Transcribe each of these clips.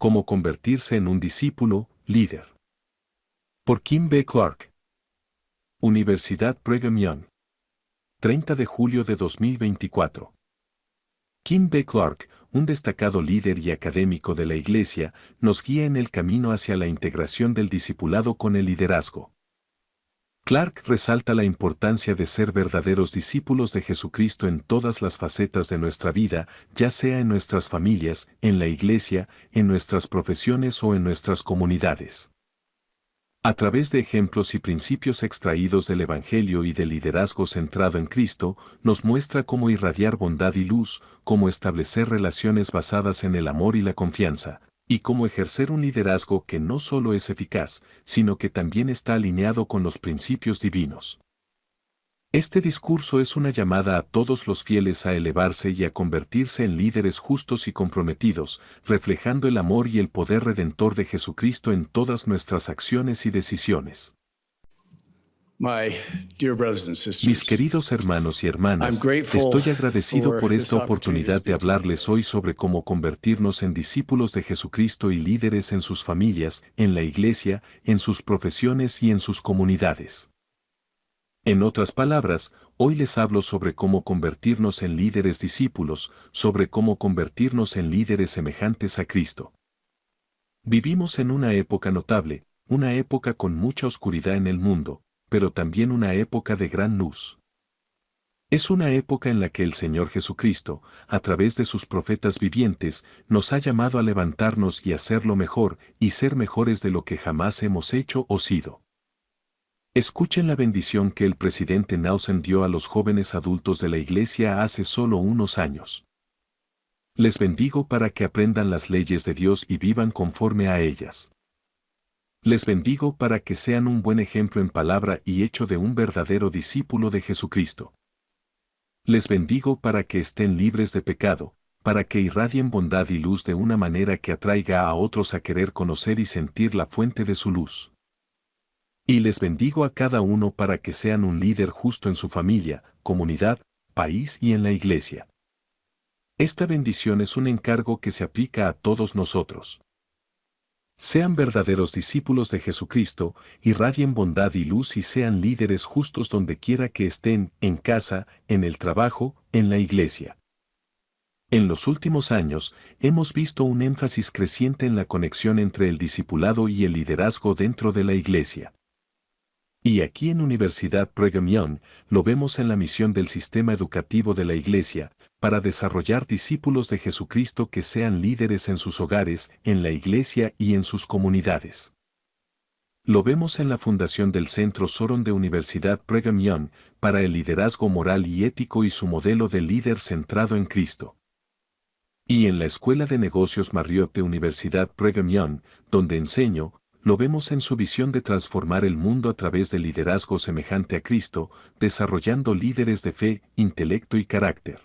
Cómo convertirse en un discípulo, líder. Por Kim B. Clark. Universidad Brigham Young. 30 de julio de 2024. Kim B. Clark, un destacado líder y académico de la Iglesia, nos guía en el camino hacia la integración del discipulado con el liderazgo. Clark resalta la importancia de ser verdaderos discípulos de Jesucristo en todas las facetas de nuestra vida, ya sea en nuestras familias, en la Iglesia, en nuestras profesiones o en nuestras comunidades. A través de ejemplos y principios extraídos del Evangelio y del liderazgo centrado en Cristo, nos muestra cómo irradiar bondad y luz, cómo establecer relaciones basadas en el amor y la confianza, y cómo ejercer un liderazgo que no solo es eficaz, sino que también está alineado con los principios divinos. Este discurso es una llamada a todos los fieles a elevarse y a convertirse en líderes justos y comprometidos, reflejando el amor y el poder redentor de Jesucristo en todas nuestras acciones y decisiones. Mis queridos hermanos y hermanas, estoy agradecido por esta oportunidad de hablarles hoy sobre cómo convertirnos en discípulos de Jesucristo y líderes en sus familias, en la iglesia, en sus profesiones y en sus comunidades. En otras palabras, hoy les hablo sobre cómo convertirnos en líderes discípulos, sobre cómo convertirnos en líderes semejantes a Cristo. Vivimos en una época notable, una época con mucha oscuridad en el mundo, pero también una época de gran luz. Es una época en la que el Señor Jesucristo, a través de sus profetas vivientes, nos ha llamado a levantarnos y hacerlo mejor, y ser mejores de lo que jamás hemos hecho o sido. Escuchen la bendición que el presidente Nelson dio a los jóvenes adultos de la iglesia hace solo unos años. Les bendigo para que aprendan las leyes de Dios y vivan conforme a ellas. Les bendigo para que sean un buen ejemplo en palabra y hecho de un verdadero discípulo de Jesucristo. Les bendigo para que estén libres de pecado, para que irradien bondad y luz de una manera que atraiga a otros a querer conocer y sentir la fuente de su luz. Y les bendigo a cada uno para que sean un líder justo en su familia, comunidad, país y en la iglesia. Esta bendición es un encargo que se aplica a todos nosotros. Sean verdaderos discípulos de Jesucristo, irradien bondad y luz y sean líderes justos donde quiera que estén, en casa, en el trabajo, en la iglesia. En los últimos años, hemos visto un énfasis creciente en la conexión entre el discipulado y el liderazgo dentro de la iglesia. Y aquí en Universidad Brigham Young, lo vemos en la misión del sistema educativo de la Iglesia, para desarrollar discípulos de Jesucristo que sean líderes en sus hogares, en la Iglesia y en sus comunidades. Lo vemos en la fundación del Centro Soron de Universidad Brigham Young, para el liderazgo moral y ético y su modelo de líder centrado en Cristo. Y en la Escuela de Negocios Marriott de Universidad Brigham Young, donde enseño, lo vemos en su visión de transformar el mundo a través del liderazgo semejante a Cristo, desarrollando líderes de fe, intelecto y carácter.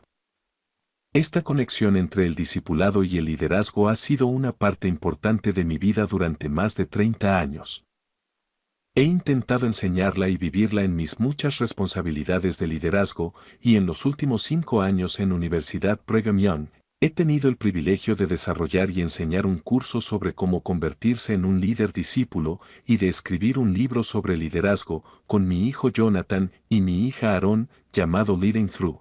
Esta conexión entre el discipulado y el liderazgo ha sido una parte importante de mi vida durante más de 30 años. He intentado enseñarla y vivirla en mis muchas responsabilidades de liderazgo, y en los últimos 5 años en Universidad Brigham Young, he tenido el privilegio de desarrollar y enseñar un curso sobre cómo convertirse en un líder discípulo y de escribir un libro sobre liderazgo con mi hijo Jonathan y mi hija Aaron, llamado Leading Through.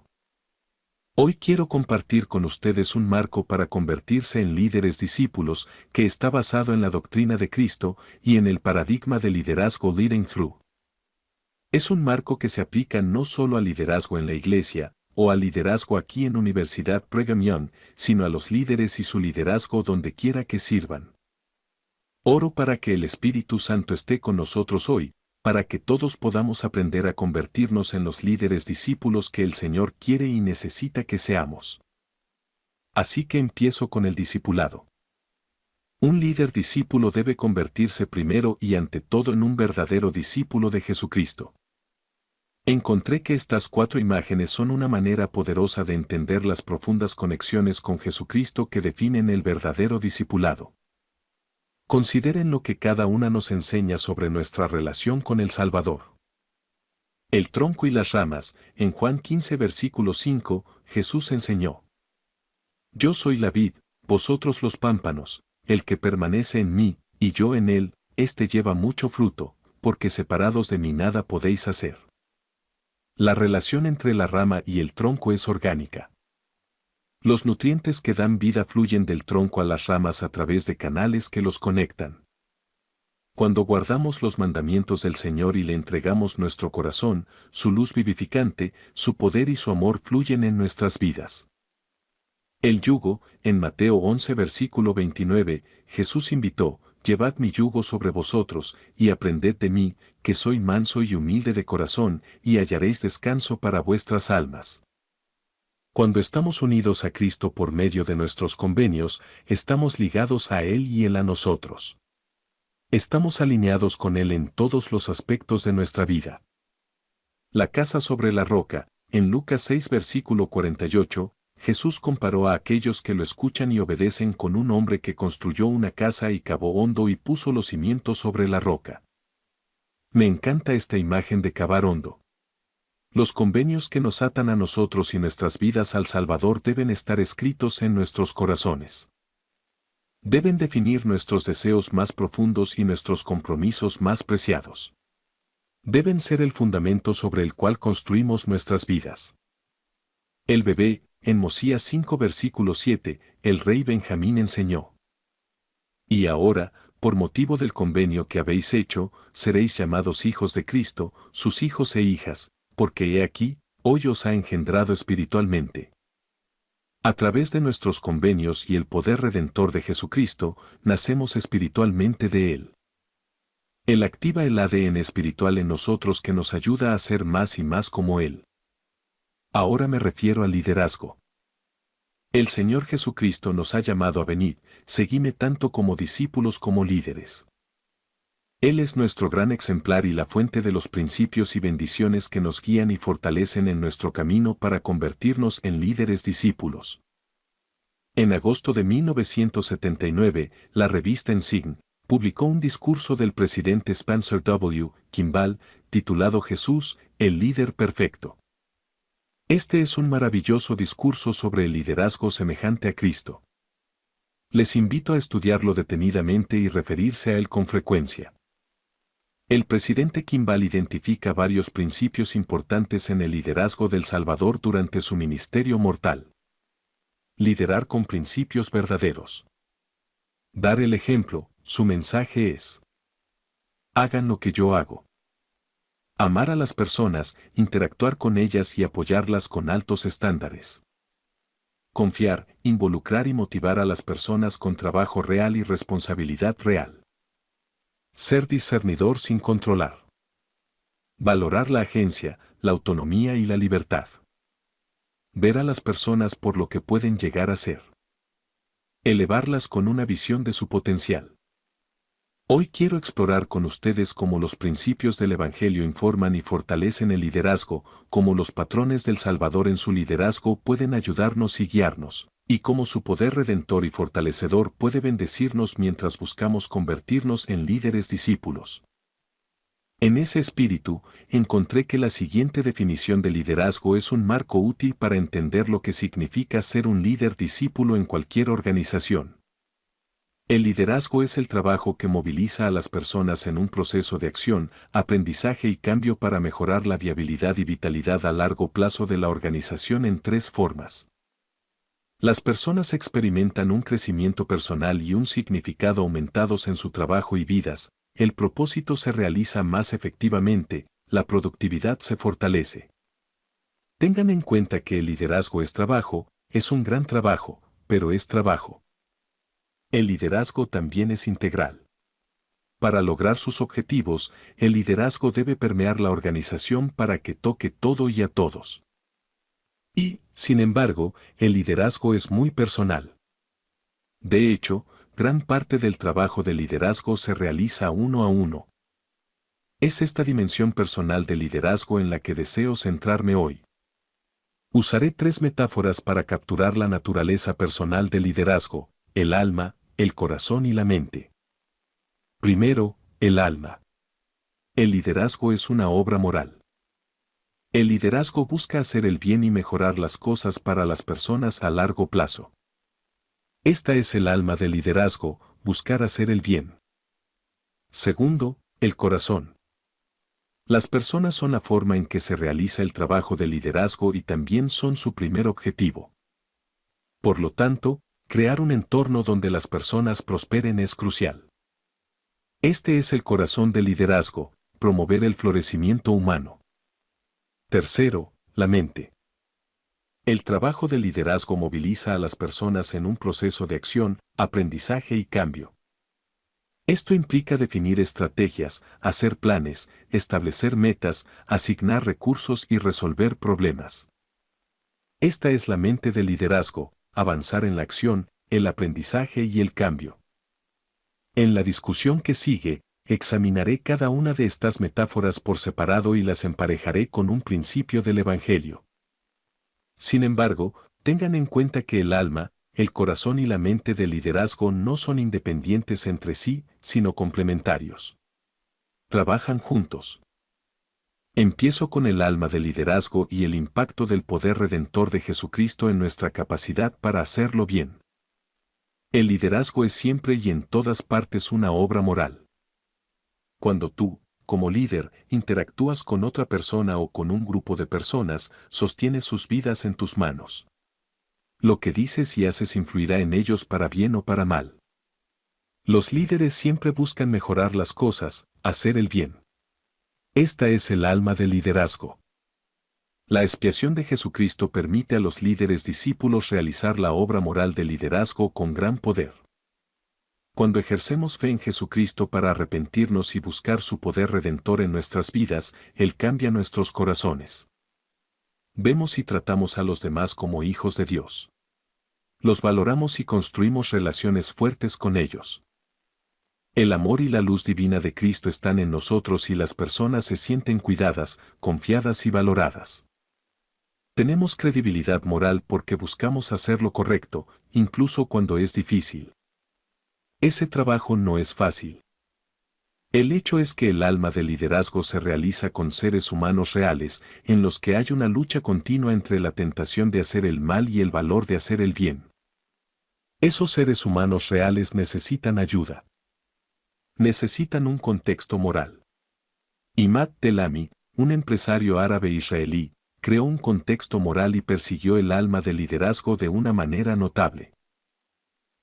Hoy quiero compartir con ustedes un marco para convertirse en líderes discípulos que está basado en la doctrina de Cristo y en el paradigma de liderazgo Leading Through. Es un marco que se aplica no solo al liderazgo en la iglesia, o al liderazgo aquí en Universidad Brigham Young, sino a los líderes y su liderazgo donde quiera que sirvan. Oro para que el Espíritu Santo esté con nosotros hoy, para que todos podamos aprender a convertirnos en los líderes discípulos que el Señor quiere y necesita que seamos. Así que empiezo con el discipulado. Un líder discípulo debe convertirse primero y ante todo en un verdadero discípulo de Jesucristo. Encontré que estas 4 imágenes son una manera poderosa de entender las profundas conexiones con Jesucristo que definen el verdadero discipulado. Consideren lo que cada una nos enseña sobre nuestra relación con el Salvador. El tronco y las ramas, en Juan 15 versículo 5, Jesús enseñó: Yo soy la vid, vosotros los pámpanos, el que permanece en mí, y yo en él, éste lleva mucho fruto, porque separados de mí nada podéis hacer. La relación entre la rama y el tronco es orgánica. Los nutrientes que dan vida fluyen del tronco a las ramas a través de canales que los conectan. Cuando guardamos los mandamientos del Señor y le entregamos nuestro corazón, su luz vivificante, su poder y su amor fluyen en nuestras vidas. El yugo, en Mateo 11 versículo 29, Jesús invitó, «Llevad mi yugo sobre vosotros, y aprended de mí, que soy manso y humilde de corazón, y hallaréis descanso para vuestras almas». Cuando estamos unidos a Cristo por medio de nuestros convenios, estamos ligados a Él y Él a nosotros. Estamos alineados con Él en todos los aspectos de nuestra vida. La casa sobre la roca, en Lucas 6 versículo 48, Jesús comparó a aquellos que lo escuchan y obedecen con un hombre que construyó una casa y cavó hondo y puso los cimientos sobre la roca. Me encanta esta imagen de cavar hondo. Los convenios que nos atan a nosotros y nuestras vidas al Salvador deben estar escritos en nuestros corazones. Deben definir nuestros deseos más profundos y nuestros compromisos más preciados. Deben ser el fundamento sobre el cual construimos nuestras vidas. El bebé, en Mosías 5 versículo 7, el rey Benjamín enseñó. Y ahora, por motivo del convenio que habéis hecho, seréis llamados hijos de Cristo, sus hijos e hijas, porque he aquí, hoy os ha engendrado espiritualmente. A través de nuestros convenios y el poder redentor de Jesucristo, nacemos espiritualmente de Él. Él activa el ADN espiritual en nosotros que nos ayuda a ser más y más como Él. Ahora me refiero al liderazgo. El Señor Jesucristo nos ha llamado a venir, seguidme tanto como discípulos como líderes. Él es nuestro gran ejemplar y la fuente de los principios y bendiciones que nos guían y fortalecen en nuestro camino para convertirnos en líderes discípulos. En agosto de 1979, la revista Ensign publicó un discurso del presidente Spencer W. Kimball, titulado Jesús, el líder perfecto. Este es un maravilloso discurso sobre el liderazgo semejante a Cristo. Les invito a estudiarlo detenidamente y referirse a él con frecuencia. El presidente Kimball identifica varios principios importantes en el liderazgo del Salvador durante su ministerio mortal. Liderar con principios verdaderos. Dar el ejemplo, su mensaje es: hagan lo que yo hago. Amar a las personas, interactuar con ellas y apoyarlas con altos estándares. Confiar, involucrar y motivar a las personas con trabajo real y responsabilidad real. Ser discernidor sin controlar. Valorar la agencia, la autonomía y la libertad. Ver a las personas por lo que pueden llegar a ser. Elevarlas con una visión de su potencial. Hoy quiero explorar con ustedes cómo los principios del Evangelio informan y fortalecen el liderazgo, cómo los patrones del Salvador en su liderazgo pueden ayudarnos y guiarnos, y cómo su poder redentor y fortalecedor puede bendecirnos mientras buscamos convertirnos en líderes discípulos. En ese espíritu, encontré que la siguiente definición de liderazgo es un marco útil para entender lo que significa ser un líder discípulo en cualquier organización. El liderazgo es el trabajo que moviliza a las personas en un proceso de acción, aprendizaje y cambio para mejorar la viabilidad y vitalidad a largo plazo de la organización en tres formas. Las personas experimentan un crecimiento personal y un significado aumentados en su trabajo y vidas, el propósito se realiza más efectivamente, la productividad se fortalece. Tengan en cuenta que el liderazgo es trabajo, es un gran trabajo, pero es trabajo. El liderazgo también es integral. Para lograr sus objetivos, el liderazgo debe permear la organización para que toque todo y a todos. Y, sin embargo, el liderazgo es muy personal. De hecho, gran parte del trabajo de liderazgo se realiza uno a uno. Es esta dimensión personal del liderazgo en la que deseo centrarme hoy. Usaré tres metáforas para capturar la naturaleza personal del liderazgo: el alma, el corazón y la mente. Primero, el alma. El liderazgo es una obra moral. El liderazgo busca hacer el bien y mejorar las cosas para las personas a largo plazo. Esta es el alma del liderazgo, buscar hacer el bien. Segundo, el corazón. Las personas son la forma en que se realiza el trabajo de liderazgo y también son su primer objetivo. Por lo tanto, crear un entorno donde las personas prosperen es crucial. Este es el corazón del liderazgo, promover el florecimiento humano. Tercero, la mente. El trabajo de liderazgo moviliza a las personas en un proceso de acción, aprendizaje y cambio. Esto implica definir estrategias, hacer planes, establecer metas, asignar recursos y resolver problemas. Esta es la mente del liderazgo, avanzar en la acción, el aprendizaje y el cambio. En la discusión que sigue, examinaré cada una de estas metáforas por separado y las emparejaré con un principio del Evangelio. Sin embargo, tengan en cuenta que el alma, el corazón y la mente del liderazgo no son independientes entre sí, sino complementarios. Trabajan juntos. Empiezo con el alma del liderazgo y el impacto del poder redentor de Jesucristo en nuestra capacidad para hacerlo bien. El liderazgo es siempre y en todas partes una obra moral. Cuando tú, como líder, interactúas con otra persona o con un grupo de personas, sostienes sus vidas en tus manos. Lo que dices y haces influirá en ellos para bien o para mal. Los líderes siempre buscan mejorar las cosas, hacer el bien. Esta es el alma del liderazgo. La expiación de Jesucristo permite a los líderes discípulos realizar la obra moral del liderazgo con gran poder. Cuando ejercemos fe en Jesucristo para arrepentirnos y buscar su poder redentor en nuestras vidas, Él cambia nuestros corazones. Vemos y tratamos a los demás como hijos de Dios. Los valoramos y construimos relaciones fuertes con ellos. El amor y la luz divina de Cristo están en nosotros y las personas se sienten cuidadas, confiadas y valoradas. Tenemos credibilidad moral porque buscamos hacer lo correcto, incluso cuando es difícil. Ese trabajo no es fácil. El hecho es que el alma del liderazgo se realiza con seres humanos reales, en los que hay una lucha continua entre la tentación de hacer el mal y el valor de hacer el bien. Esos seres humanos reales necesitan ayuda. Necesitan un contexto moral. Imad Telami, un empresario árabe israelí, creó un contexto moral y persiguió el alma del liderazgo de una manera notable.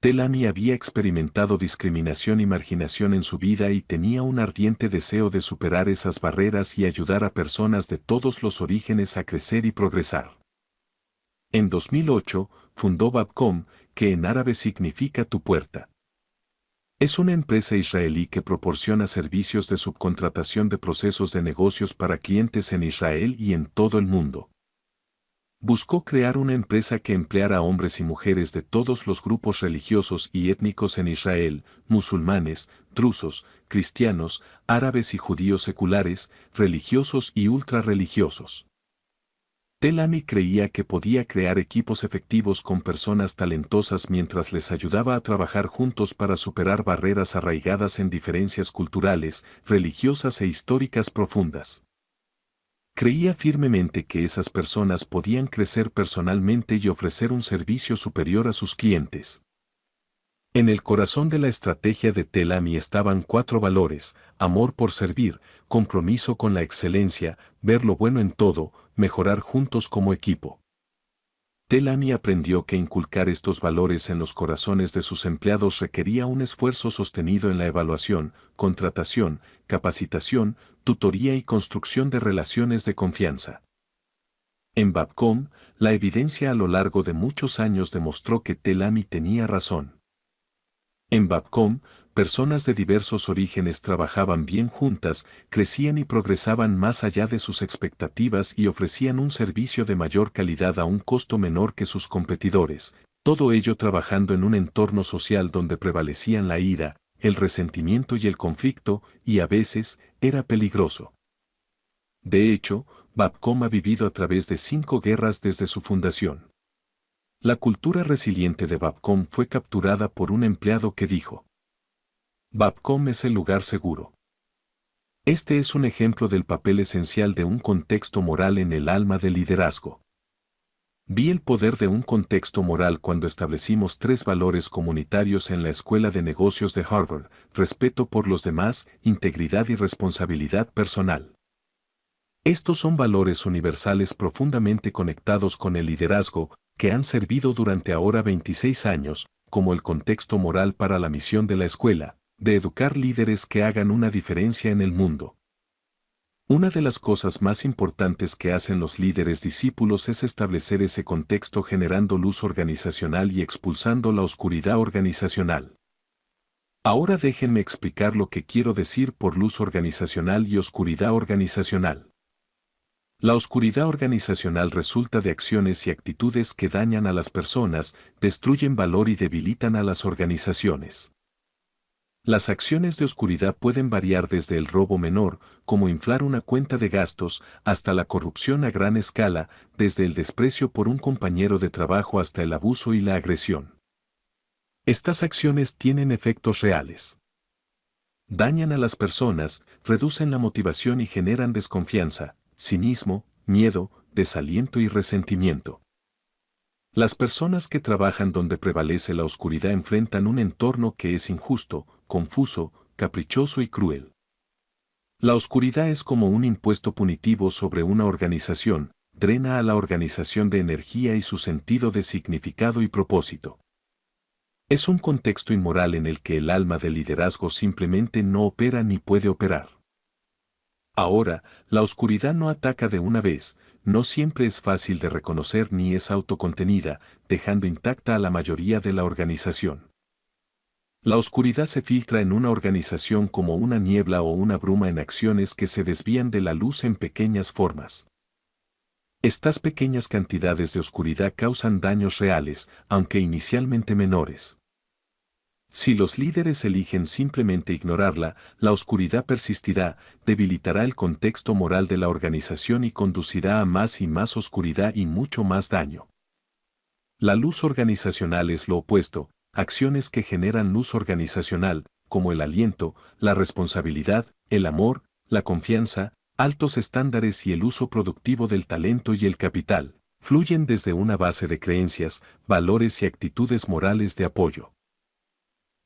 Telami había experimentado discriminación y marginación en su vida y tenía un ardiente deseo de superar esas barreras y ayudar a personas de todos los orígenes a crecer y progresar. En 2008, fundó Babcom, que en árabe significa tu puerta. Es una empresa israelí que proporciona servicios de subcontratación de procesos de negocios para clientes en Israel y en todo el mundo. Buscó crear una empresa que empleara a hombres y mujeres de todos los grupos religiosos y étnicos en Israel, musulmanes, drusos, cristianos, árabes y judíos seculares, religiosos y ultrarreligiosos. Telami creía que podía crear equipos efectivos con personas talentosas mientras les ayudaba a trabajar juntos para superar barreras arraigadas en diferencias culturales, religiosas e históricas profundas. Creía firmemente que esas personas podían crecer personalmente y ofrecer un servicio superior a sus clientes. En el corazón de la estrategia de Telami estaban 4 valores: amor por servir, compromiso con la excelencia, ver lo bueno en todo, mejorar juntos como equipo. Telami aprendió que inculcar estos valores en los corazones de sus empleados requería un esfuerzo sostenido en la evaluación, contratación, capacitación, tutoría y construcción de relaciones de confianza. En Babcom, la evidencia a lo largo de muchos años demostró que Telami tenía razón. En Babcom, personas de diversos orígenes trabajaban bien juntas, crecían y progresaban más allá de sus expectativas y ofrecían un servicio de mayor calidad a un costo menor que sus competidores, todo ello trabajando en un entorno social donde prevalecían la ira, el resentimiento y el conflicto, y a veces, era peligroso. De hecho, Babcom ha vivido a través de 5 guerras desde su fundación. La cultura resiliente de Babcom fue capturada por un empleado que dijo: Babcom es el lugar seguro. Este es un ejemplo del papel esencial de un contexto moral en el alma del liderazgo. Vi el poder de un contexto moral cuando establecimos 3 valores comunitarios en la Escuela de Negocios de Harvard: respeto por los demás, integridad y responsabilidad personal. Estos son valores universales profundamente conectados con el liderazgo, que han servido durante ahora 26 años, como el contexto moral para la misión de la escuela, de educar líderes que hagan una diferencia en el mundo. Una de las cosas más importantes que hacen los líderes discípulos es establecer ese contexto generando luz organizacional y expulsando la oscuridad organizacional. Ahora déjenme explicar lo que quiero decir por luz organizacional y oscuridad organizacional. La oscuridad organizacional resulta de acciones y actitudes que dañan a las personas, destruyen valor y debilitan a las organizaciones. Las acciones de oscuridad pueden variar desde el robo menor, como inflar una cuenta de gastos, hasta la corrupción a gran escala, desde el desprecio por un compañero de trabajo hasta el abuso y la agresión. Estas acciones tienen efectos reales. Dañan a las personas, reducen la motivación y generan desconfianza, cinismo, miedo, desaliento y resentimiento. Las personas que trabajan donde prevalece la oscuridad enfrentan un entorno que es injusto, confuso, caprichoso y cruel. La oscuridad es como un impuesto punitivo sobre una organización, drena a la organización de energía y su sentido de significado y propósito. Es un contexto inmoral en el que el alma del liderazgo simplemente no opera ni puede operar. Ahora, la oscuridad no ataca de una vez, no siempre es fácil de reconocer ni es autocontenida, dejando intacta a la mayoría de la organización. La oscuridad se filtra en una organización como una niebla o una bruma en acciones que se desvían de la luz en pequeñas formas. Estas pequeñas cantidades de oscuridad causan daños reales, aunque inicialmente menores. Si los líderes eligen simplemente ignorarla, la oscuridad persistirá, debilitará el contexto moral de la organización y conducirá a más y más oscuridad y mucho más daño. La luz organizacional es lo opuesto, acciones que generan luz organizacional, como el aliento, la responsabilidad, el amor, la confianza, altos estándares y el uso productivo del talento y el capital, fluyen desde una base de creencias, valores y actitudes morales de apoyo.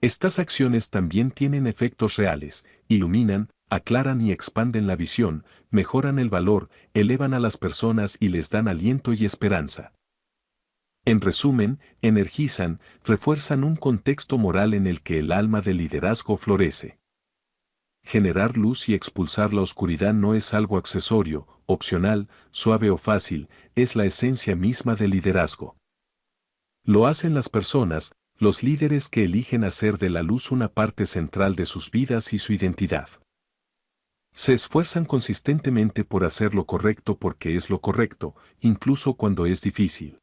Estas acciones también tienen efectos reales, iluminan, aclaran y expanden la visión, mejoran el valor, elevan a las personas y les dan aliento y esperanza. En resumen, energizan, refuerzan un contexto moral en el que el alma del liderazgo florece. Generar luz y expulsar la oscuridad no es algo accesorio, opcional, suave o fácil, es la esencia misma del liderazgo. Lo hacen las personas, los líderes que eligen hacer de la luz una parte central de sus vidas y su identidad. Se esfuerzan consistentemente por hacer lo correcto porque es lo correcto, incluso cuando es difícil.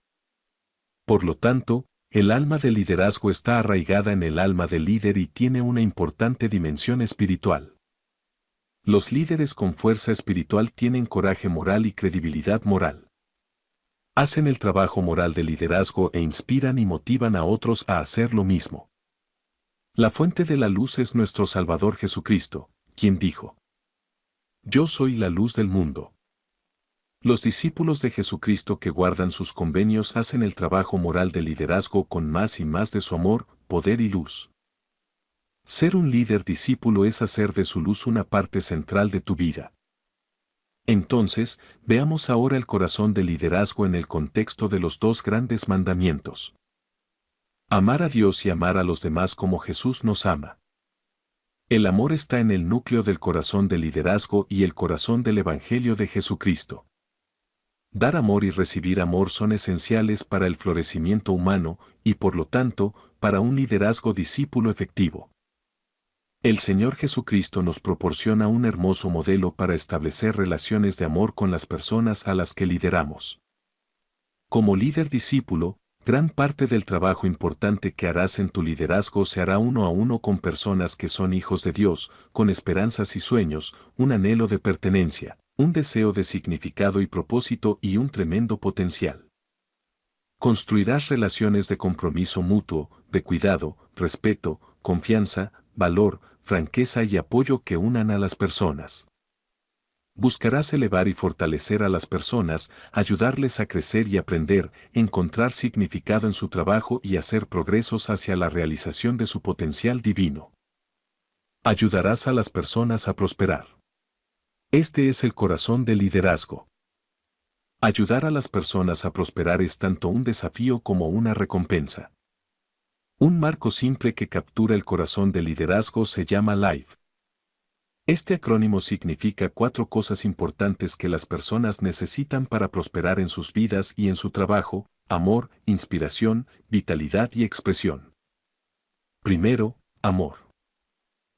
Por lo tanto, el alma del liderazgo está arraigada en el alma del líder y tiene una importante dimensión espiritual. Los líderes con fuerza espiritual tienen coraje moral y credibilidad moral. Hacen el trabajo moral de liderazgo e inspiran y motivan a otros a hacer lo mismo. La fuente de la luz es nuestro Salvador Jesucristo, quien dijo: Yo soy la luz del mundo. Los discípulos de Jesucristo que guardan sus convenios hacen el trabajo moral de liderazgo con más y más de su amor, poder y luz. Ser un líder discípulo es hacer de su luz una parte central de tu vida. Entonces, veamos ahora el corazón del liderazgo en el contexto de los 2 grandes mandamientos. Amar a Dios y amar a los demás como Jesús nos ama. El amor está en el núcleo del corazón del liderazgo y el corazón del Evangelio de Jesucristo. Dar amor y recibir amor son esenciales para el florecimiento humano y por lo tanto, para un liderazgo discípulo efectivo. El Señor Jesucristo nos proporciona un hermoso modelo para establecer relaciones de amor con las personas a las que lideramos. Como líder discípulo, gran parte del trabajo importante que harás en tu liderazgo se hará uno a uno con personas que son hijos de Dios, con esperanzas y sueños, un anhelo de pertenencia, un deseo de significado y propósito y un tremendo potencial. Construirás relaciones de compromiso mutuo, de cuidado, respeto, confianza, valor, franqueza y apoyo que unan a las personas. Buscarás elevar y fortalecer a las personas, ayudarles a crecer y aprender, encontrar significado en su trabajo y hacer progresos hacia la realización de su potencial divino. Ayudarás a las personas a prosperar. Este es el corazón del liderazgo. Ayudar a las personas a prosperar es tanto un desafío como una recompensa. Un marco simple que captura el corazón del liderazgo se llama LIFE. Este acrónimo significa 4 cosas importantes que las personas necesitan para prosperar en sus vidas y en su trabajo: amor, inspiración, vitalidad y expresión. Primero, amor.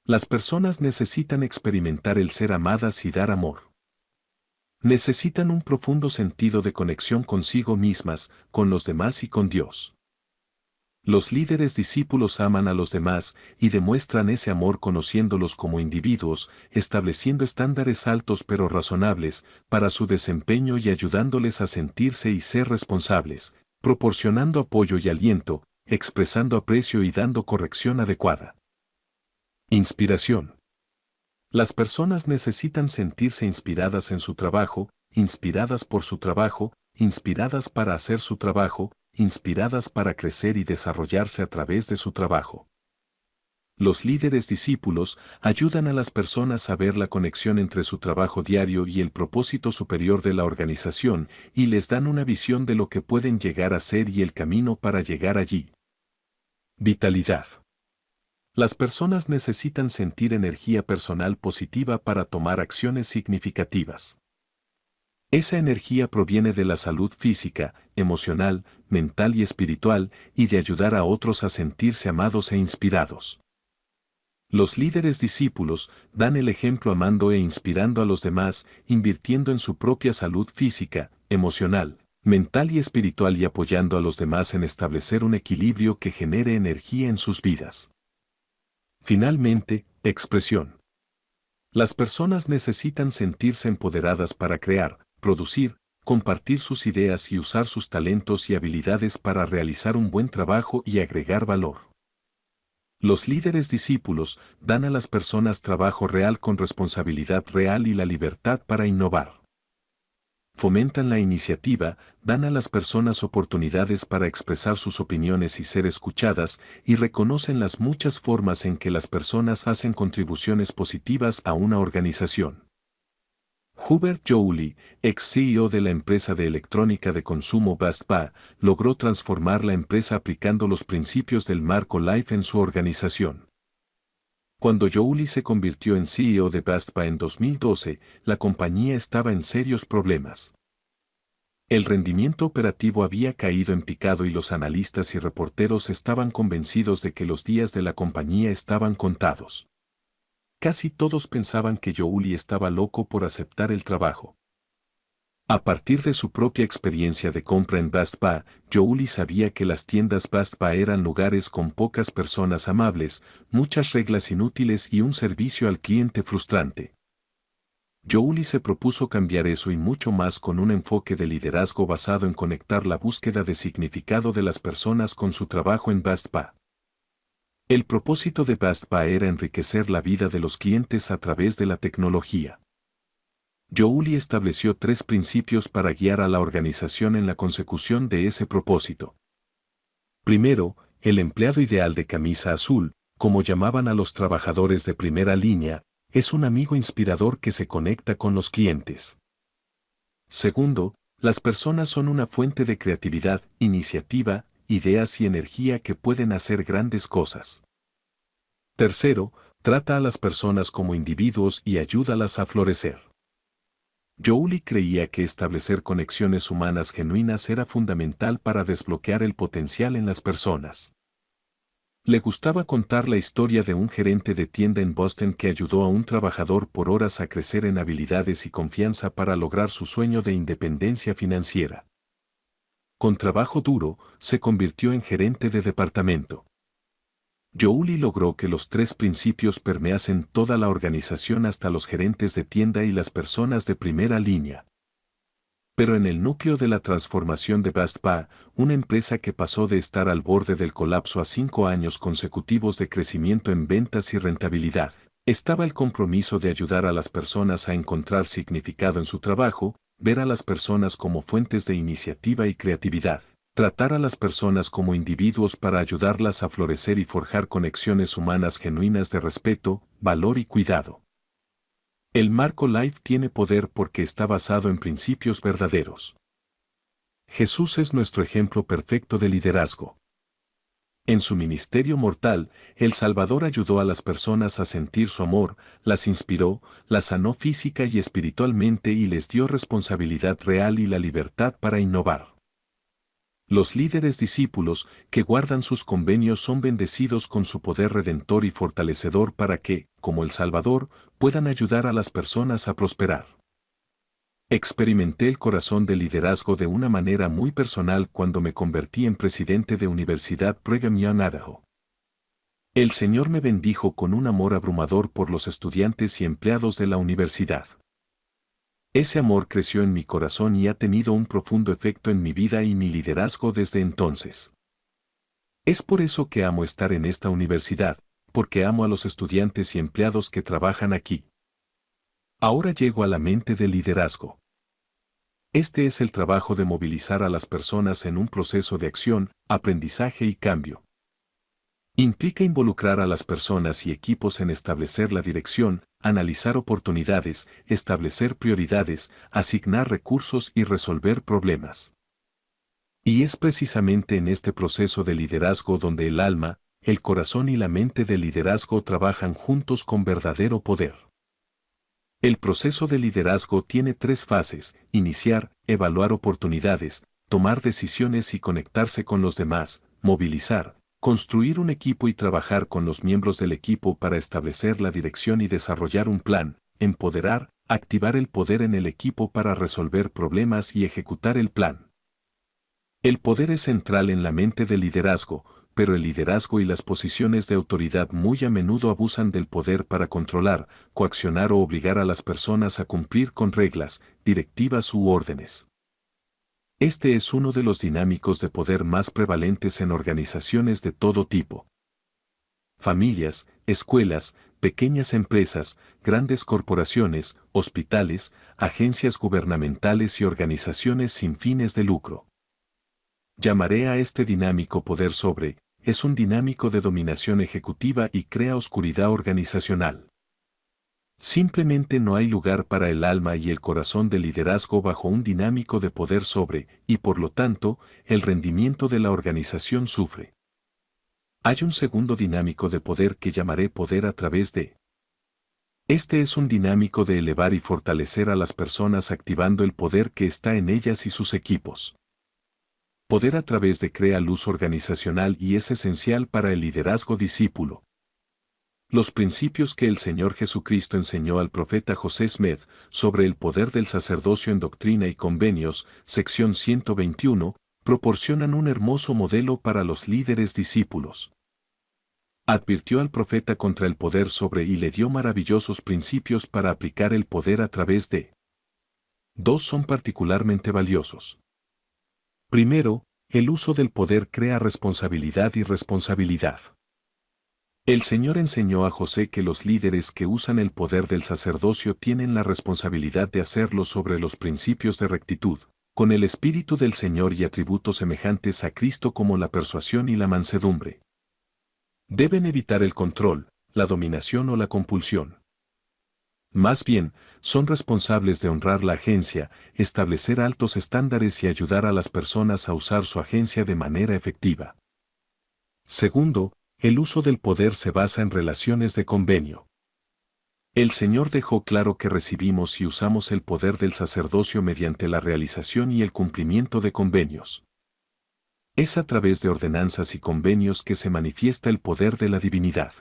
Las personas necesitan experimentar el ser amadas y dar amor. Necesitan un profundo sentido de conexión consigo mismas, con los demás y con Dios. Los líderes discípulos aman a los demás y demuestran ese amor conociéndolos como individuos, estableciendo estándares altos pero razonables para su desempeño y ayudándoles a sentirse y ser responsables, proporcionando apoyo y aliento, expresando aprecio y dando corrección adecuada. Inspiración. Las personas necesitan sentirse inspiradas en su trabajo, inspiradas por su trabajo, inspiradas para hacer su trabajo, inspiradas para crecer y desarrollarse a través de su trabajo. Los líderes discípulos ayudan a las personas a ver la conexión entre su trabajo diario y el propósito superior de la organización y les dan una visión de lo que pueden llegar a ser y el camino para llegar allí. Vitalidad. Las personas necesitan sentir energía personal positiva para tomar acciones significativas. Esa energía proviene de la salud física, emocional, mental y espiritual, y de ayudar a otros a sentirse amados e inspirados. Los líderes discípulos dan el ejemplo amando e inspirando a los demás, invirtiendo en su propia salud física, emocional, mental y espiritual y apoyando a los demás en establecer un equilibrio que genere energía en sus vidas. Finalmente, expresión. Las personas necesitan sentirse empoderadas para crear, producir, compartir sus ideas y usar sus talentos y habilidades para realizar un buen trabajo y agregar valor. Los líderes discípulos dan a las personas trabajo real con responsabilidad real y la libertad para innovar. Fomentan la iniciativa, dan a las personas oportunidades para expresar sus opiniones y ser escuchadas, y reconocen las muchas formas en que las personas hacen contribuciones positivas a una organización. Hubert Joly, ex-CEO de la empresa de electrónica de consumo Best Buy, logró transformar la empresa aplicando los principios del marco LIFE en su organización. Cuando Joly se convirtió en CEO de Best Buy en 2012, la compañía estaba en serios problemas. El rendimiento operativo había caído en picado y los analistas y reporteros estaban convencidos de que los días de la compañía estaban contados. Casi todos pensaban que Joly estaba loco por aceptar el trabajo. A partir de su propia experiencia de compra en Best Buy, Joly sabía que las tiendas Best Buy eran lugares con pocas personas amables, muchas reglas inútiles y un servicio al cliente frustrante. Joly se propuso cambiar eso y mucho más con un enfoque de liderazgo basado en conectar la búsqueda de significado de las personas con su trabajo en Best Buy. El propósito de Best Buy era enriquecer la vida de los clientes a través de la tecnología. Joly estableció 3 principios para guiar a la organización en la consecución de ese propósito. Primero, el empleado ideal de camisa azul, como llamaban a los trabajadores de primera línea, es un amigo inspirador que se conecta con los clientes. Segundo, las personas son una fuente de creatividad, iniciativa, ideas y energía que pueden hacer grandes cosas. Tercero, trata a las personas como individuos y ayúdalas a florecer. Joly creía que establecer conexiones humanas genuinas era fundamental para desbloquear el potencial en las personas. Le gustaba contar la historia de un gerente de tienda en Boston que ayudó a un trabajador por horas a crecer en habilidades y confianza para lograr su sueño de independencia financiera. Con trabajo duro, se convirtió en gerente de departamento. Joly logró que los 3 principios permeasen toda la organización hasta los gerentes de tienda y las personas de primera línea. Pero en el núcleo de la transformación de Best Buy, una empresa que pasó de estar al borde del colapso a 5 años consecutivos de crecimiento en ventas y rentabilidad, Estaba el compromiso de ayudar a las personas a encontrar significado en su trabajo, ver a las personas como fuentes de iniciativa y creatividad, tratar a las personas como individuos para ayudarlas a florecer y forjar conexiones humanas genuinas de respeto, valor y cuidado. El marco Life tiene poder porque está basado en principios verdaderos. Jesús es nuestro ejemplo perfecto de liderazgo. En su ministerio mortal, el Salvador ayudó a las personas a sentir su amor, las inspiró, las sanó física y espiritualmente y les dio responsabilidad real y la libertad para innovar. Los líderes discípulos que guardan sus convenios son bendecidos con su poder redentor y fortalecedor para que, como el Salvador, puedan ayudar a las personas a prosperar. Experimenté el corazón del liderazgo de una manera muy personal cuando me convertí en presidente de Universidad Brigham Young Idaho. El Señor me bendijo con un amor abrumador por los estudiantes y empleados de la universidad. Ese amor creció en mi corazón y ha tenido un profundo efecto en mi vida y mi liderazgo desde entonces. Es por eso que amo estar en esta universidad, porque amo a los estudiantes y empleados que trabajan aquí. Ahora llego a la mente del liderazgo. Este es el trabajo de movilizar a las personas en un proceso de acción, aprendizaje y cambio. Implica involucrar a las personas y equipos en establecer la dirección, analizar oportunidades, establecer prioridades, asignar recursos y resolver problemas. Y es precisamente en este proceso de liderazgo donde el alma, el corazón y la mente del liderazgo trabajan juntos con verdadero poder. El proceso de liderazgo tiene 3 fases: iniciar, evaluar oportunidades, tomar decisiones y conectarse con los demás, movilizar, construir un equipo y trabajar con los miembros del equipo para establecer la dirección y desarrollar un plan, empoderar, activar el poder en el equipo para resolver problemas y ejecutar el plan. El poder es central en la mente del liderazgo, pero el liderazgo y las posiciones de autoridad muy a menudo abusan del poder para controlar, coaccionar o obligar a las personas a cumplir con reglas, directivas u órdenes. Este es uno de los dinámicos de poder más prevalentes en organizaciones de todo tipo. Familias, escuelas, pequeñas empresas, grandes corporaciones, hospitales, agencias gubernamentales y organizaciones sin fines de lucro. Llamaré a este dinámico poder sobre, es un dinámico de dominación ejecutiva y crea oscuridad organizacional. Simplemente no hay lugar para el alma y el corazón del liderazgo bajo un dinámico de poder sobre, y por lo tanto, el rendimiento de la organización sufre. Hay un segundo dinámico de poder que llamaré poder a través de. Este es un dinámico de elevar y fortalecer a las personas activando el poder que está en ellas y sus equipos. Poder a través de crea luz organizacional y es esencial para el liderazgo discípulo. Los principios que el Señor Jesucristo enseñó al profeta José Smith sobre el poder del sacerdocio en Doctrina y Convenios, sección 121, proporcionan un hermoso modelo para los líderes discípulos. Advirtió al profeta contra el poder sobre y le dio maravillosos principios para aplicar el poder a través de. 2 son particularmente valiosos. Primero, el uso del poder crea responsabilidad y responsabilidad. El Señor enseñó a José que los líderes que usan el poder del sacerdocio tienen la responsabilidad de hacerlo sobre los principios de rectitud, con el Espíritu del Señor y atributos semejantes a Cristo como la persuasión y la mansedumbre. Deben evitar el control, la dominación o la compulsión. Más bien, son responsables de honrar la agencia, establecer altos estándares y ayudar a las personas a usar su agencia de manera efectiva. Segundo, el uso del poder se basa en relaciones de convenio. El Señor dejó claro que recibimos y usamos el poder del sacerdocio mediante la realización y el cumplimiento de convenios. Es a través de ordenanzas y convenios que se manifiesta el poder de la divinidad.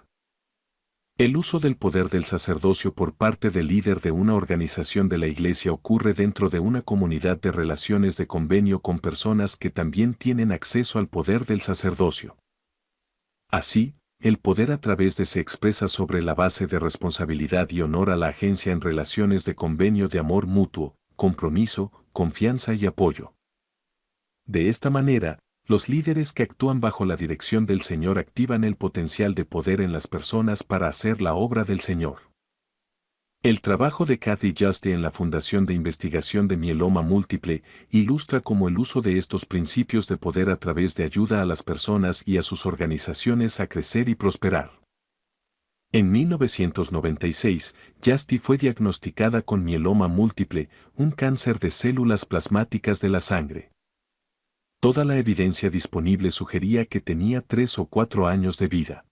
El uso del poder del sacerdocio por parte del líder de una organización de la Iglesia ocurre dentro de una comunidad de relaciones de convenio con personas que también tienen acceso al poder del sacerdocio. Así, el poder a través de se expresa sobre la base de responsabilidad y honor a la agencia en relaciones de convenio de amor mutuo, compromiso, confianza y apoyo. De esta manera, Los líderes que actúan bajo la dirección del Señor activan el potencial de poder en las personas para hacer la obra del Señor. El trabajo de Kathy Justy en la Fundación de Investigación de Mieloma Múltiple ilustra cómo el uso de estos principios de poder a través de ayuda a las personas y a sus organizaciones a crecer y prosperar. En 1996, Justy fue diagnosticada con mieloma múltiple, un cáncer de células plasmáticas de la sangre. Toda la evidencia disponible sugería que tenía 3 o 4 años de vida.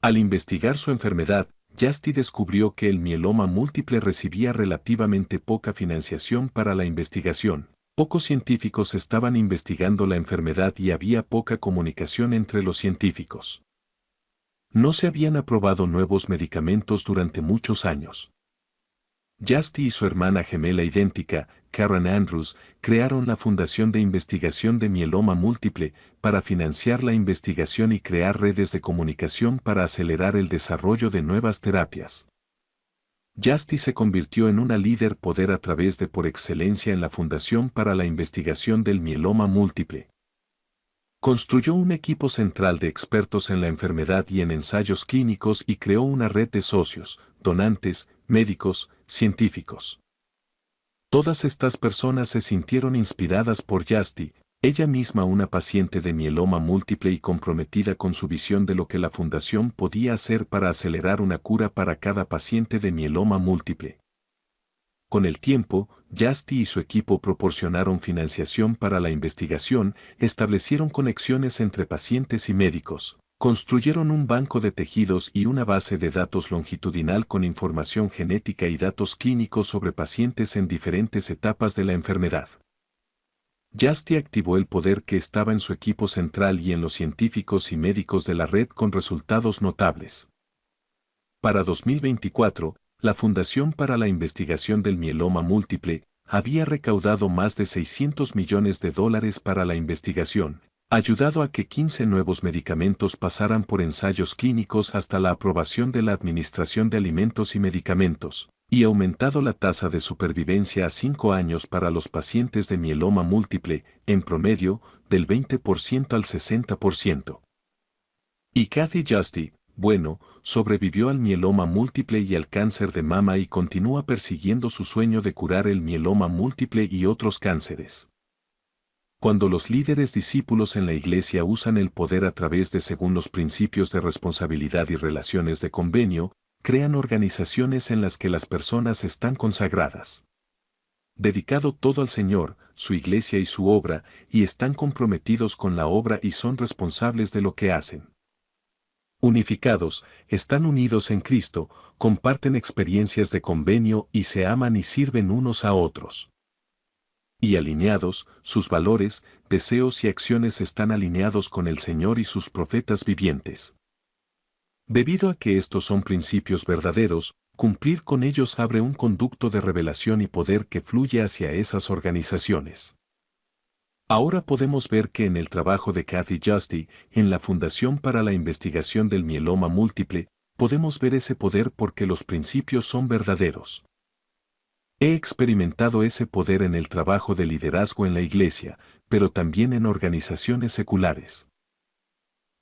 Al investigar su enfermedad, Justy descubrió que el mieloma múltiple recibía relativamente poca financiación para la investigación. Pocos científicos estaban investigando la enfermedad y había poca comunicación entre los científicos. No se habían aprobado nuevos medicamentos durante muchos años. Justy y su hermana gemela idéntica, Karen Andrews, crearon la Fundación de Investigación de Mieloma Múltiple para financiar la investigación y crear redes de comunicación para acelerar el desarrollo de nuevas terapias. Justy se convirtió en una líder poder a través de por excelencia en la Fundación para la Investigación del Mieloma Múltiple. Construyó un equipo central de expertos en la enfermedad y en ensayos clínicos y creó una red de socios, donantes, médicos, científicos. Todas estas personas se sintieron inspiradas por Justy, ella misma una paciente de mieloma múltiple y comprometida con su visión de lo que la fundación podía hacer para acelerar una cura para cada paciente de mieloma múltiple. Con el tiempo, Justy y su equipo proporcionaron financiación para la investigación, establecieron conexiones entre pacientes y médicos, construyeron un banco de tejidos y una base de datos longitudinal con información genética y datos clínicos sobre pacientes en diferentes etapas de la enfermedad. Justy activó el poder que estaba en su equipo central y en los científicos y médicos de la red con resultados notables. Para 2024, la Fundación para la Investigación del Mieloma Múltiple había recaudado más de $600 millones para la investigación, ayudado a que 15 nuevos medicamentos pasaran por ensayos clínicos hasta la aprobación de la Administración de Alimentos y Medicamentos, y aumentado la tasa de supervivencia a 5 años para los pacientes de mieloma múltiple, en promedio, del 20% al 60%. Y Kathy Justy, bueno, sobrevivió al mieloma múltiple y al cáncer de mama y continúa persiguiendo su sueño de curar el mieloma múltiple y otros cánceres. Cuando los líderes discípulos en la iglesia usan el poder a través de según los principios de responsabilidad y relaciones de convenio, crean organizaciones en las que las personas están consagradas. Dedicado todo al Señor, su iglesia y su obra, y están comprometidos con la obra y son responsables de lo que hacen. Unificados, están unidos en Cristo, comparten experiencias de convenio y se aman y sirven unos a otros. Y alineados, sus valores, deseos y acciones están alineados con el Señor y sus profetas vivientes. Debido a que estos son principios verdaderos, cumplir con ellos abre un conducto de revelación y poder que fluye hacia esas organizaciones. Ahora podemos ver que en el trabajo de Kathy Justy, en la Fundación para la Investigación del Mieloma Múltiple, podemos ver ese poder porque los principios son verdaderos. He experimentado ese poder en el trabajo de liderazgo en la iglesia, pero también en organizaciones seculares.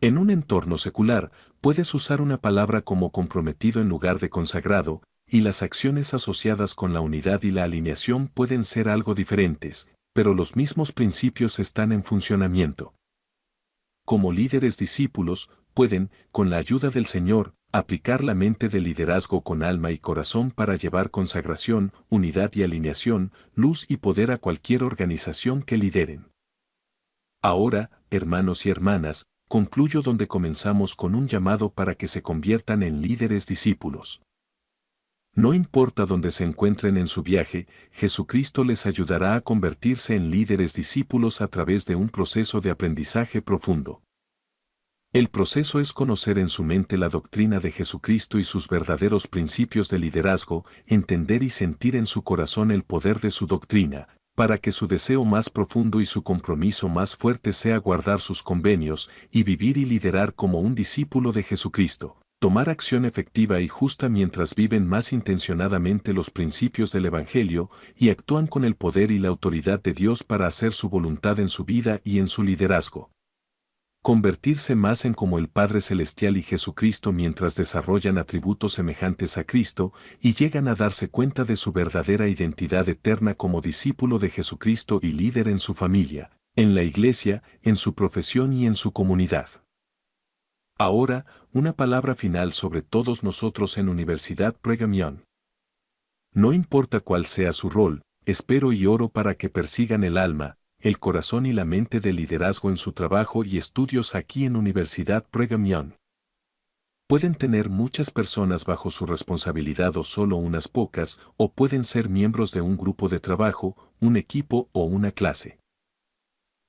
En un entorno secular, puedes usar una palabra como comprometido en lugar de consagrado, y las acciones asociadas con la unidad y la alineación pueden ser algo diferentes, pero los mismos principios están en funcionamiento. Como líderes discípulos, pueden, con la ayuda del Señor, aplicar la mente de liderazgo con alma y corazón para llevar consagración, unidad y alineación, luz y poder a cualquier organización que lideren. Ahora, hermanos y hermanas, concluyo donde comenzamos con un llamado para que se conviertan en líderes discípulos. No importa dónde se encuentren en su viaje, Jesucristo les ayudará a convertirse en líderes discípulos a través de un proceso de aprendizaje profundo. El proceso es conocer en su mente la doctrina de Jesucristo y sus verdaderos principios de liderazgo, entender y sentir en su corazón el poder de su doctrina, para que su deseo más profundo y su compromiso más fuerte sea guardar sus convenios y vivir y liderar como un discípulo de Jesucristo. tomar acción efectiva y justa mientras viven más intencionadamente los principios del Evangelio y actúan con el poder y la autoridad de Dios para hacer su voluntad en su vida y en su liderazgo. Convertirse más en como el Padre Celestial y Jesucristo mientras desarrollan atributos semejantes a Cristo y llegan a darse cuenta de su verdadera identidad eterna como discípulo de Jesucristo y líder en su familia, en la iglesia, en su profesión y en su comunidad. Ahora, una palabra final sobre todos nosotros en Universidad Brigham Young. No importa cuál sea su rol, espero y oro para que persigan el alma, el corazón y la mente de liderazgo en su trabajo y estudios aquí en Universidad Brigham Young. Pueden tener muchas personas bajo su responsabilidad o solo unas pocas, o pueden ser miembros de un grupo de trabajo, un equipo o una clase.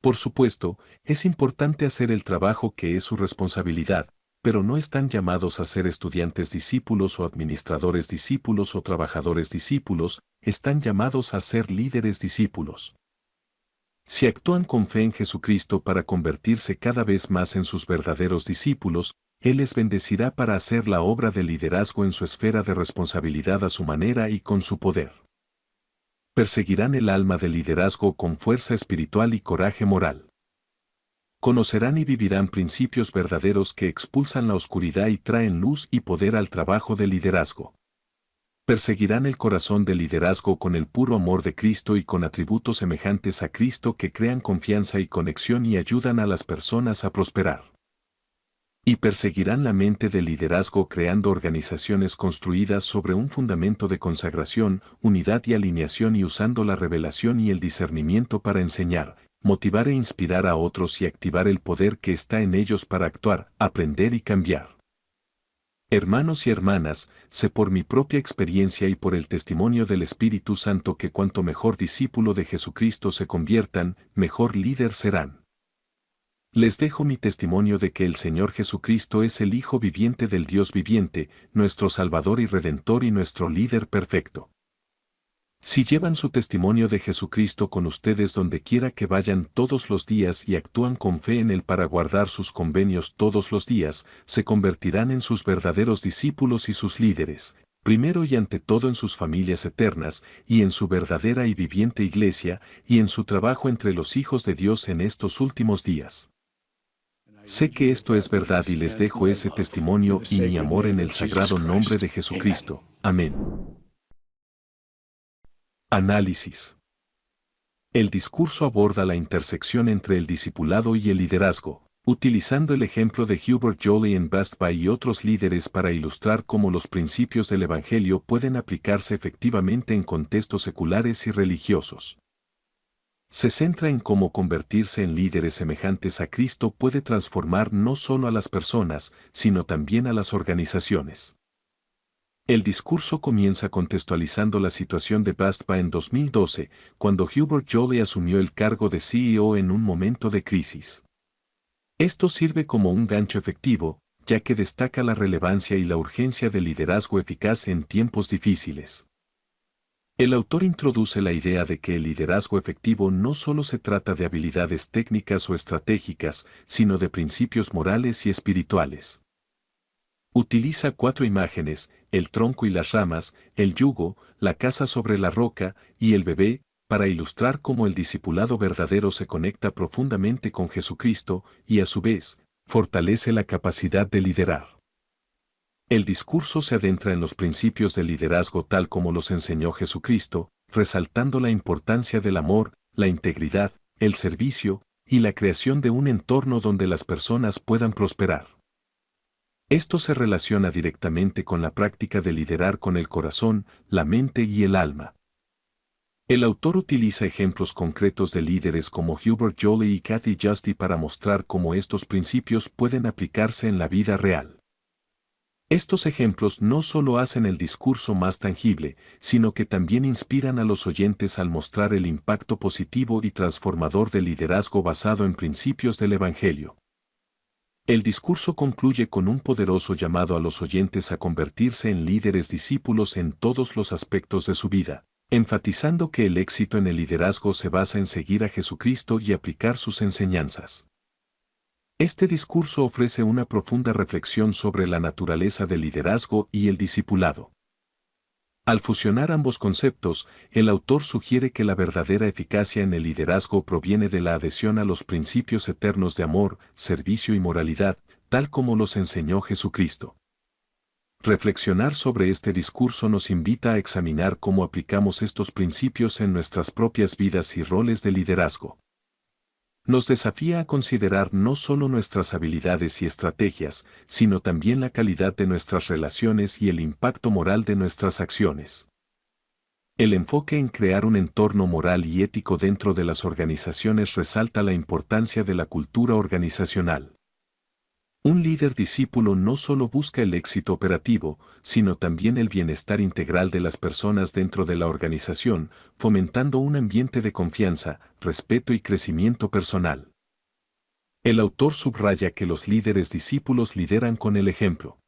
Por supuesto, es importante hacer el trabajo que es su responsabilidad, pero no están llamados a ser estudiantes discípulos o administradores discípulos o trabajadores discípulos, están llamados a ser líderes discípulos. Si actúan con fe en Jesucristo para convertirse cada vez más en sus verdaderos discípulos, Él les bendecirá para hacer la obra de liderazgo en su esfera de responsabilidad a su manera y con su poder. Perseguirán el alma del liderazgo con fuerza espiritual y coraje moral. Conocerán y vivirán principios verdaderos que expulsan la oscuridad y traen luz y poder al trabajo de liderazgo. Perseguirán el corazón del liderazgo con el puro amor de Cristo y con atributos semejantes a Cristo que crean confianza y conexión y ayudan a las personas a prosperar. Y perseguirán la mente del liderazgo creando organizaciones construidas sobre un fundamento de consagración, unidad y alineación y usando la revelación y el discernimiento para enseñar, motivar e inspirar a otros y activar el poder que está en ellos para actuar, aprender y cambiar. Hermanos y hermanas, sé por mi propia experiencia y por el testimonio del Espíritu Santo que cuanto mejor discípulo de Jesucristo se conviertan, mejor líder serán. Les dejo mi testimonio de que el Señor Jesucristo es el Hijo viviente del Dios viviente, nuestro Salvador y Redentor y nuestro líder perfecto. Si llevan su testimonio de Jesucristo con ustedes donde quiera que vayan todos los días y actúan con fe en Él para guardar sus convenios todos los días, se convertirán en sus verdaderos discípulos y sus líderes, primero y ante todo en sus familias eternas, y en su verdadera y viviente iglesia, y en su trabajo entre los hijos de Dios en estos últimos días. Sé que esto es verdad y les dejo ese testimonio y mi amor en el sagrado nombre de Jesucristo. Amén. Análisis. El discurso aborda la intersección entre el discipulado y el liderazgo, utilizando el ejemplo de Hubert Joly en Best Buy y otros líderes para ilustrar cómo los principios del Evangelio pueden aplicarse efectivamente en contextos seculares y religiosos. Se centra en cómo convertirse en líderes semejantes a Cristo puede transformar no solo a las personas, sino también a las organizaciones. El discurso comienza contextualizando la situación de Best Buy en 2012, cuando Hubert Joly asumió el cargo de CEO en un momento de crisis. Esto sirve como un gancho efectivo, ya que destaca la relevancia y la urgencia del liderazgo eficaz en tiempos difíciles. El autor introduce la idea de que el liderazgo efectivo no solo se trata de habilidades técnicas o estratégicas, sino de principios morales y espirituales. Utiliza 4 imágenes, el tronco y las ramas, el yugo, la casa sobre la roca y el bebé, para ilustrar cómo el discipulado verdadero se conecta profundamente con Jesucristo y a su vez, fortalece la capacidad de liderar. El discurso se adentra en los principios del liderazgo tal como los enseñó Jesucristo, resaltando la importancia del amor, la integridad, el servicio y la creación de un entorno donde las personas puedan prosperar. Esto se relaciona directamente con la práctica de liderar con el corazón, la mente y el alma. El autor utiliza ejemplos concretos de líderes como Hubert Joly y Kathy Justy para mostrar cómo estos principios pueden aplicarse en la vida real. Estos ejemplos no solo hacen el discurso más tangible, sino que también inspiran a los oyentes al mostrar el impacto positivo y transformador del liderazgo basado en principios del Evangelio. El discurso concluye con un poderoso llamado a los oyentes a convertirse en líderes discípulos en todos los aspectos de su vida, enfatizando que el éxito en el liderazgo se basa en seguir a Jesucristo y aplicar sus enseñanzas. Este discurso ofrece una profunda reflexión sobre la naturaleza del liderazgo y el discipulado. Al fusionar ambos conceptos, el autor sugiere que la verdadera eficacia en el liderazgo proviene de la adhesión a los principios eternos de amor, servicio y moralidad, tal como los enseñó Jesucristo. Reflexionar sobre este discurso nos invita a examinar cómo aplicamos estos principios en nuestras propias vidas y roles de liderazgo. Nos desafía a considerar no solo nuestras habilidades y estrategias, sino también la calidad de nuestras relaciones y el impacto moral de nuestras acciones. El enfoque en crear un entorno moral y ético dentro de las organizaciones resalta la importancia de la cultura organizacional. Un líder discípulo no solo busca el éxito operativo, sino también el bienestar integral de las personas dentro de la organización, fomentando un ambiente de confianza, respeto y crecimiento personal. El autor subraya que los líderes discípulos lideran con el ejemplo.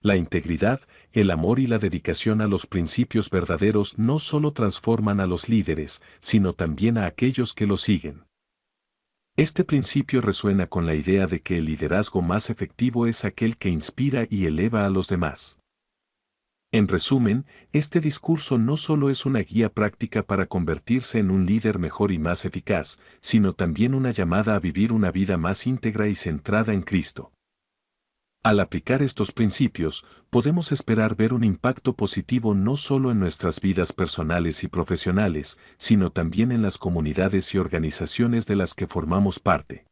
La integridad, el amor y la dedicación a los principios verdaderos no solo transforman a los líderes, sino también a aquellos que los siguen. Este principio resuena con la idea de que el liderazgo más efectivo es aquel que inspira y eleva a los demás. En resumen, este discurso no solo es una guía práctica para convertirse en un líder mejor y más eficaz, sino también una llamada a vivir una vida más íntegra y centrada en Cristo. Al aplicar estos principios, podemos esperar ver un impacto positivo no solo en nuestras vidas personales y profesionales, sino también en las comunidades y organizaciones de las que formamos parte.